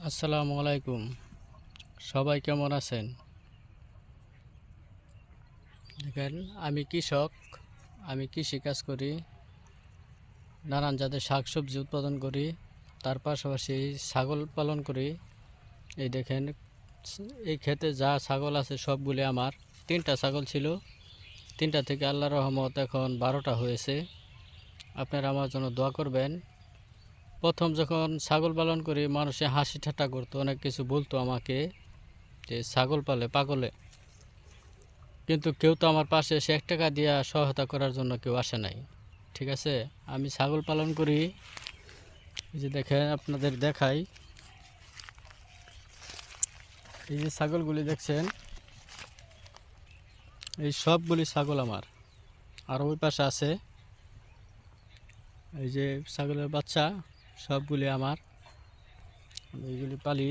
আসসালামু আলাইকুম। সবাই কেমন আছেন? দেখেন, আমি কৃষক। আমি কৃষিকাজ করি, নানান জাতের শাকসবজি উৎপাদন করি, তার পাশাপাশি ছাগল পালন করি। এই দেখেন, এই ক্ষেতে যা ছাগল আছে সবগুলি আমার। 3টা ছাগল ছিল, 3টা থেকে আল্লাহর রহমত এখন 12টা হয়েছে। আপনারা আমার জন্য দোয়া করবেন। প্রথম যখন ছাগল পালন করি, মানুষে হাসি ঠাট্টা করতো, অনেক কিছু বলতো আমাকে যে ছাগল পালে পাগলে, কিন্তু কেউ তো আমার পাশে এসে 1 টাকা দিয়ে সহায়তা করার জন্য কেউ আসে নাই। ঠিক আছে, আমি ছাগল পালন করি। এই যে দেখেন, আপনাদের দেখাই, এই যে ছাগলগুলি দেখছেন, এই সবগুলি ছাগল আমার। আর ওই পাশে আছে এই যে ছাগলের বাচ্চা, সবগুলি আমার। এইগুলি পালি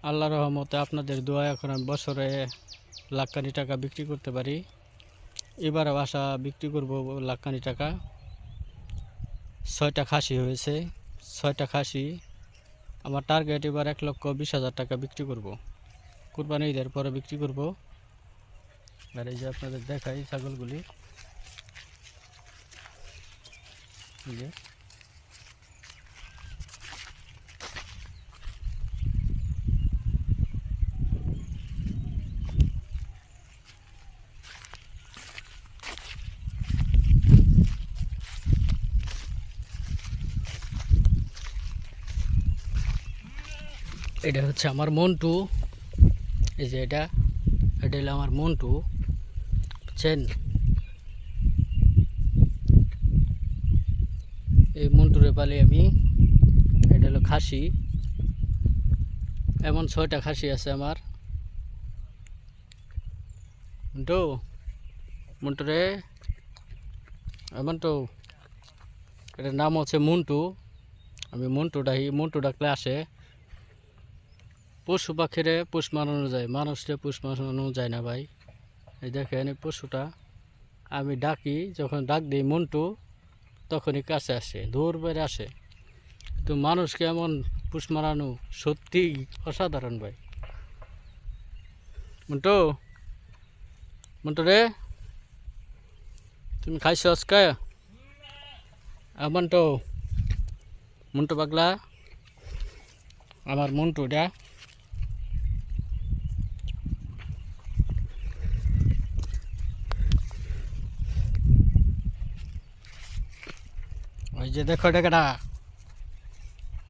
আল্লাহর রহমতে। আপনাদের দোয়া এখন আমি বছরে লাখখানি টাকা বিক্রি করতে পারি। এবারে আশা বিক্রি করব লাখখানি টাকা। 6টা খাসি হয়েছে, 6টা খাসি। আমার টার্গেট এবার 1,20,000 টাকা বিক্রি করব। কুরবানি ঈদের পরে বিক্রি করব। আর এই যে আপনাদের দেখাই ছাগলগুলি, এই যে এটা হচ্ছে আমার মন্টু। এই যে এটা এটা হলো আমার মন্টু, বুঝছেন? এই মন্টুরে পালি আমি। এটা হলো খাসি, এমন 6টা খাসি আছে আমার। মন্টু, মন্টু রে, মন্টু, এটার নাম হচ্ছে মন্টু। আমি মন্টু ডাকলে আসে। পশু পাখিরে পোষ মানানো যায়, মানুষরে পোষ মানানো যায় না ভাই। এই দেখেন, এই পশুটা আমি ডাকি, যখন ডাক দিই মন্টু, তখনই কাছে আসে, দৌড় বেড়ে আসে। তো মানুষকে এমন পোষ মানানো সত্যি অসাধারণ ভাই। মন্টু, মন্টু রে, তুমি খাইছ আজকে? মন্টু, মন্টু পাগলা, আমার মন্টুটা। ওই যে দেখো, এটা